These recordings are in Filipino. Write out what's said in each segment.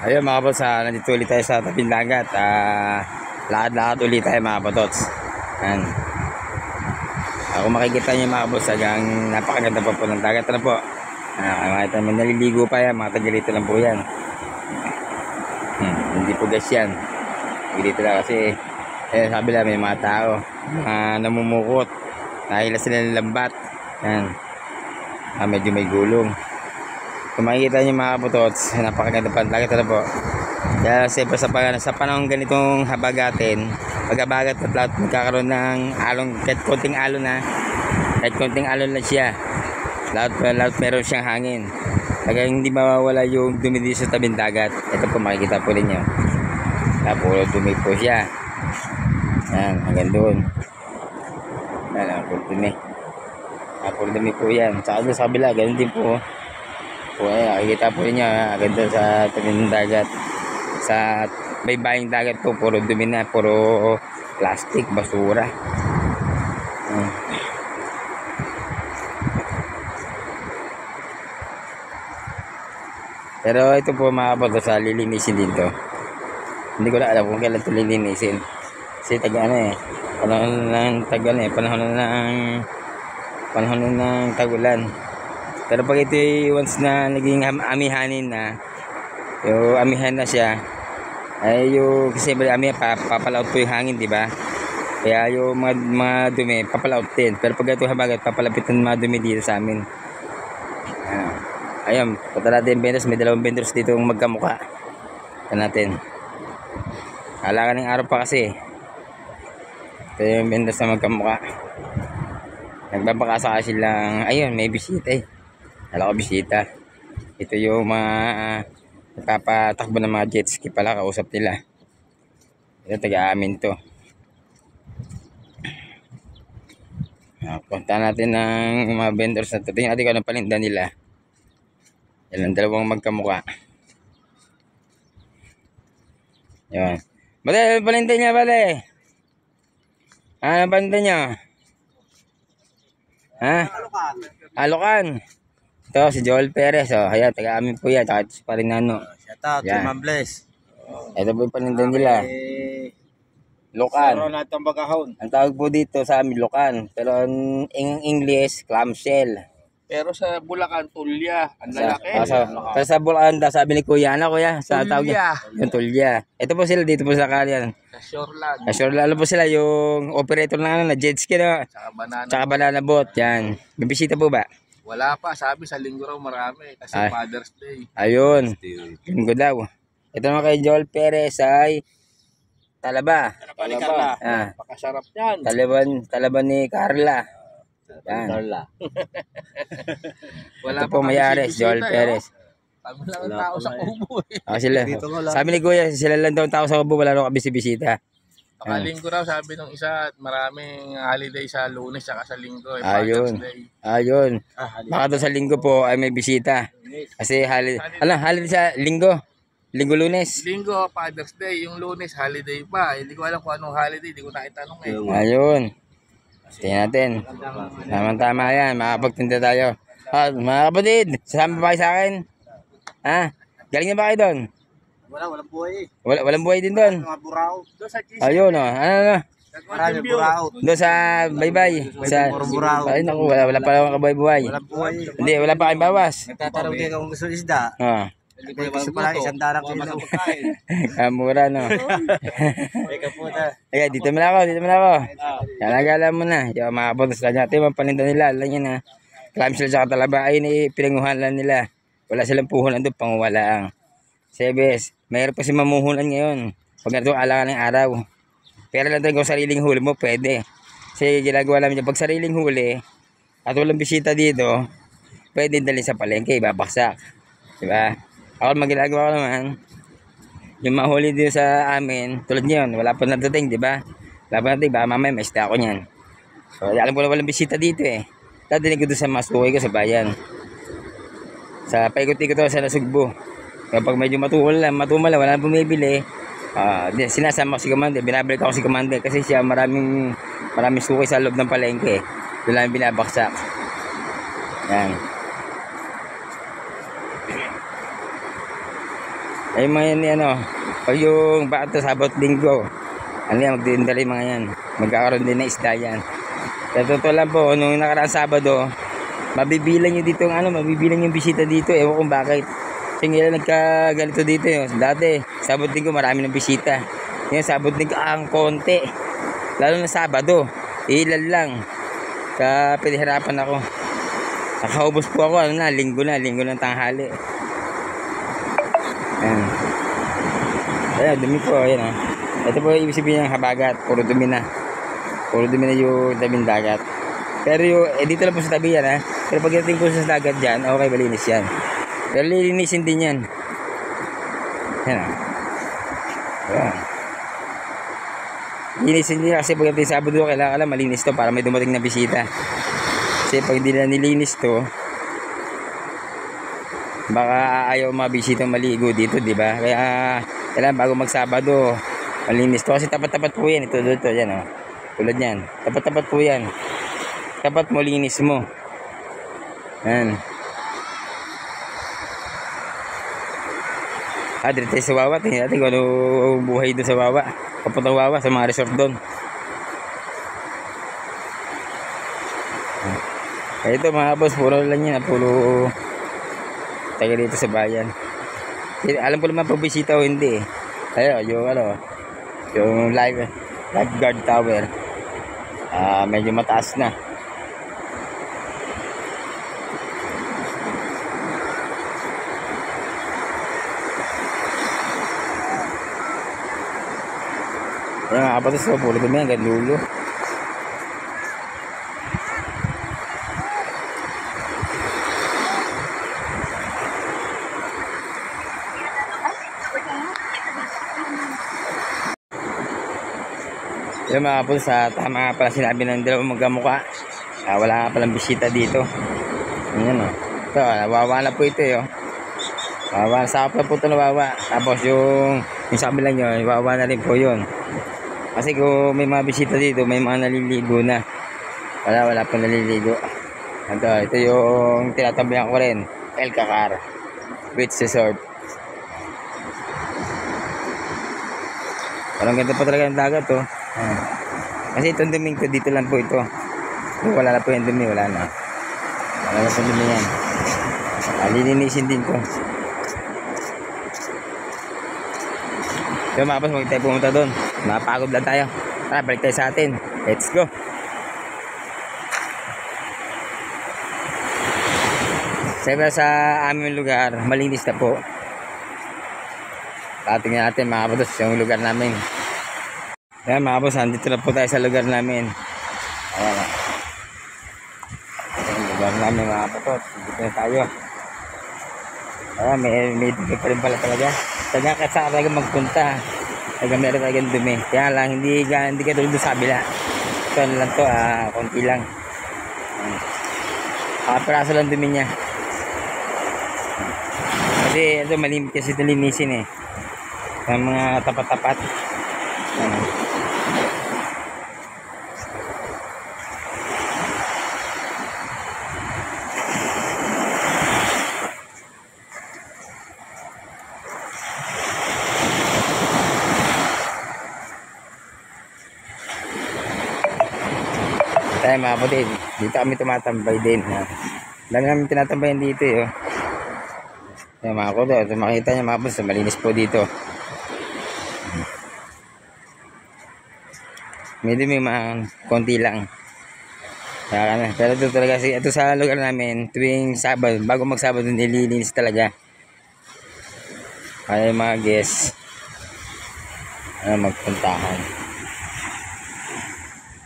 Ayun mga boss, nandito ulit tayo sa tabing dagat. Lakad-lakad ulit tayo mga botots. Yan. Kung makikita nyo mga boss, hanggang napakaganda pa po ng dagat na po. Makikita naman naliligo pa yan, mga tagalito lang po yan. Hindi po gas yan. Dito lang kasi sabi lang may mga tao namumukot. Nahila sila ng lambat. Yan. Medyo may gulong. Kung makikita nyo mga kaputots, napakaganda pa ang dagat na po. Kaya siyempre sa panahon ganitong habagatin, pag-habagat at lahat magkakaroon ng alon, kahit konting alon lang siya. Lahat meron siyang hangin. Kaya hindi mawawala yung dumi dito sa tabing dagat. Ito po makikita po ninyo. Puro dumi po siya. Yan, hanggang doon. Yan, puro dumi. Puro dumi po yan. Sa kabila, ganun din po. Nakikita po ninyo, ganda sa tabing dagat. Sa baybaying dagat po, puro dumi na, puro plastic, basura. Pero ito po mga kapato, sa lilinisin din to. Hindi ko na alam kung kailan ito lilinisin. Kasi panahon ng tagulan. Pero pag ito once na naging amihanin na, yung amihan na siya, ay yung kasi amihan papalaot po yung hangin, di ba? Kaya yung mga dumi papalaot din. Pero pag ito habagat, papalapit ng mga dumi dito sa amin. Ayun, punta natin yung vendors. May dalawang vendors dito yung magkamuka. Punta natin. Halangan ng araw pa kasi. Ito yung vendors na magkamuka. Nagbabakasa kasi lang. Ayun, may bisita eh. Alam ko bisita. Ito yung mga nagpapatakbo ng mga jet ski pala, kausap nila. Ito taga-amin to. Punta natin ng mga vendors na ito. Tingnan natin kung anong paninda nila. Yan ang dalawang magkamuka. Yan. Bale, anong paninda niya, bale? Anong paninda niya? Ha? Alokan. Ito si Joel Perez. Ayan, taga-amin po yan. Tsaka ito si Parinano. Shout out to Ma'am Bless. Ito po yung paninda nila. Lokan. Ang tawag po dito sa amin, Lokan. Pero in English, clamshell. Pero sa Bulacan, tulya. Ang lalaki. Pero sa Bulacan, sabi ni Kuya, ano Kuya? Sa tawag yung tulya. Ito po sila dito po sa Kalian. Sa Shoreland. Sa Shoreland. Ano po sila, yung operator na jet ski na. Tsaka banana boat. Yan. May bisita po ba? Wala pa. Sabi sa linggo raw marami. Kasi Father's Day. Ayun. Linggo daw. Ito naman kay Joel Perez ay Talaba. Talaba ni Carla. Pakasarap yan. Talaba ni Carla. Yan. Wala ito po may-ari, Joel Perez. Kami lang ang tao sa kubo eh. Sila. Sabi ni Kuya, sila lang daw ang tao sa kubo, wala raw kabisi-bisita. Pakalinggo raw, sabi nung isa, maraming holiday sa Lunes at sa Linggo. Ayun. Baka doon sa Linggo po ay may bisita. Kasi holiday sa Linggo. Linggo Lunes. Linggo, Father's Day. Yung Lunes, holiday pa. Hindi ko alam kung anong holiday. Hindi ko naitanong eh. Ayun. Tingnan natin. Tama-tama yan. Makapagtinda tayo. Mga kapatid, sasama ba kayo sa akin? Ha? Galing na ba kayo doon? Walang buhay eh. Walang buhay din doon? Mga burao. Doon sa GC. Ayun o. Ano? Marami burao. Doon sa baybay. Burao. Ay naku, wala pa lang kabuhay-buhay. Walang buhay. Hindi, wala pa kayong bawas. Nagtatanong din kung gusto isda. Gusto pala, 100 kilo. Mura no. Kaya dito mo na ako. Kalagala mo na. Yung mga kapotos lang natin, mga paninda nila. Alam nyo na. Clamshell sa Talaba ay pinanguhan lang nila. Wala silang puhunan doon, panguwalaang. Sebes, mayroon pa si mamuhunan ngayon. Pag nato alangan ng araw. Pero lang tayo kung sariling huli mo, pwede. Kasi ginagawa namin dyan, pag sariling huli, at walang bisita dito, pwede dalhin sa palengke, babaksak. Diba? Ako magginagawa ko naman, yung mahuli dito sa amin, tulad ngayon, wala pa nadating, di ba? Wala pa nadating, baka mamaya may isda ako niyan. So, alam ko na walang bisita dito eh. Tadinig ko doon sa masukoy ko sa bayan. Sa paikot-ikot ko sa Nasugbo. Kapag medyo matumal, wala na bumibili, sinasama ko si Commander, binabalik ako si Commander kasi siya maraming sukoy sa loob ng palengke. Doon lang binabaksak. Yan. Ay mga yan, ano, pag yung bato Sabot Linggo, ano yan, magdindali mga yan. Magkakaroon din na isda yan. Sa totoo lang po, nung nakaraang Sabado, mabibilang nyo dito, mabibilang yung bisita dito. Ewan kung bakit. Kasi ngayon nagkaganito dito yun. Dati, Sabot Linggo, marami ng bisita. Ngayon, Sabot Linggo, ang konti. Lalo na Sabado, ilan lang. Pinahirapan ako. Nakaubos po ako, linggo ng tanghali. Ayan. Ayan, dumi po, ayan ah. Ito po ibig sabihin ng habagat, puro dumi na. Puro dumi na yung tabing dagat. Pero yung, dito lang po sa tabi yan ha. Pero pagdating po sa dagat dyan, okay, malinis yan. Pero lilinisin din yan. Ayan ah. Ayan. Linisin din kasi pagdating Sabado, kailangan malinis to para may dumating na bisita. Kasi pag hindi na nilinis to, baka ayaw mga bisita maligo dito, di ba? Kaya kailangan bago magsabado, malinis to. Kasi tapat-tapat po yan. Ito, yan oh. Tulad yan. Tapat-tapat po yan. Tapat mo, linis mo. Yan. Dito tayo sa Wawa. Tingnan natin kung ano buhay doon sa Wawa. Papuntang Wawa sa mga resort doon. Ito mga boss, puro lang yan. Puro taga dito sa bayan. Alam ko naman pag bisita o hindi eh. Ayo, yung lifeguard tower. Medyo mataas na. Ayan mga kapatos ko, puro dumi hanggang dulo. Yung mga kapatos, tama nga pala sinabi ng dalawang magkamukha. Wala nga palang bisita dito. Ayan o. Ito, Wawa na po ito eh. Wawa, sakap na po ito na Wawa. Tapos yung sabi lang nyo, Wawa na rin po yun. Kasi kung may mga bisita dito, may mga naliligo na. Wala po naliligo. Ito yung tinatambayan ko rin. El Cacar Beach Resort. Parang ganda pa talaga ng dagat oh. Kasi itong duming ko, dito lang po ito. Wala na po yung dumi, wala na po dumi yan. Lilinisin din ko. Yung mga boss, huwag tayo pumunta doon. Napagod lang tayo. Tara, balik tayo sa atin. Let's go. Siyempre sa aming lugar, malinis na po. Tingnan natin mga boss, yung lugar namin. Ayan mga boss, andito na po tayo sa lugar namin. Ayan. Yung lugar namin mga boss, dito na tayo. Ayan, may dumi pa rin pala talaga. Kanya ka saan talaga magpunta. Talaga meron talagang dumi. Kaya lang, hindi ka tulad sa kabila. Ito lang to, konti lang. Peraso lang dumi niya. Kasi ito malimit kasi ito linisin eh. Sa mga tapat-tapat. Tayo mga kapatid, dito kami tumatambay din. Dami namin tinatambayan dito eh. Ayan mga kapatid, makita nyo mga kapatid, malinis po dito. Medyo may mga konti lang. Pero ito talaga, ito sa lugar namin, tuwing Sabado, bago magsabado, nililinis talaga. Kaya yung mga guests, magpuntahan.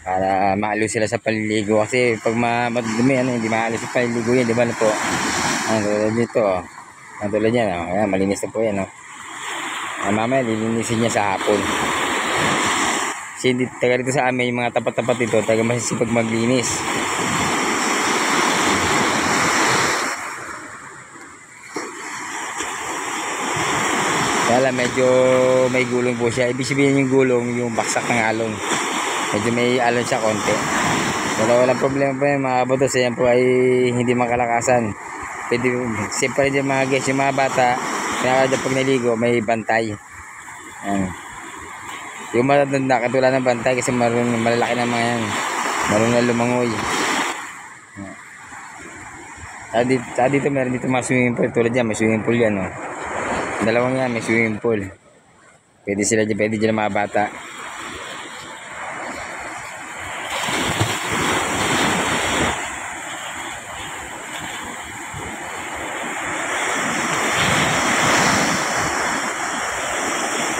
Para maalis sila sa paliligo kasi pag madumi hindi maalis sa paliligo yan, di ba na po? Tulad dito tulad yan ayan, malinis na po yan mamaya lilinisin niya sa hapon kasi hindi taga dito sa amin yung mga tapat-tapat dito taga masisipag maglinis. Kaya medyo may gulong po siya. Ibig sabihin yung gulong yung baksak ng alon. Medyo may alon siya konti. Pero walang problema pa yung mga botos. Yan po ay hindi makalakasan. Pwede, siyempre yung mga guys, yung mga bata, Kaya dyan pag naligo, may bantay. Yan. Yung matanda, katulad ng bantay kasi malalaki na mga yan. Marunong lumangoy. Saka dito meron dito mga swimming pool. Tulad yan, may swimming pool yan. Oh. Dalawang yan, may swimming pool. Pwede sila dyan, pwede dyan mga bata.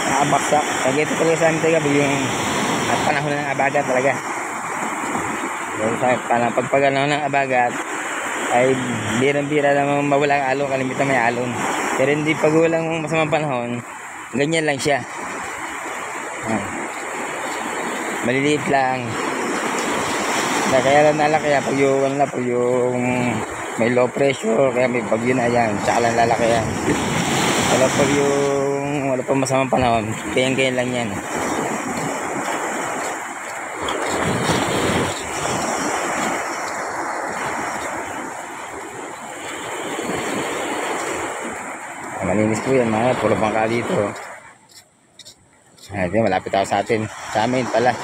Nakabaksak. Pag ito talaga sa amin talaga, yung at panahon ng abagat talaga. Pag panahon ng abagat, ay birang-bira naman mawala ang alon, kalimitan may alon. Pero hindi pag walang masamang panahon, ganyan lang siya. Maliliit lang. Kaya lang nalaki yan pag yung may low pressure, kaya may bagyo na yan, tsaka lang lalaki yan. Wala pa masamang panahon, kaya lang yan. Malinis po yan mga, puro bangka dito. Ito, malapit ako sa atin. Sa amin pala.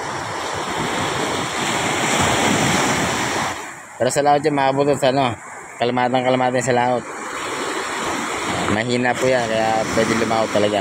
Pero sa laot dyan, makabutot sa kalamatang sa laot. Mahina po yan, kaya pwede lumaot talaga.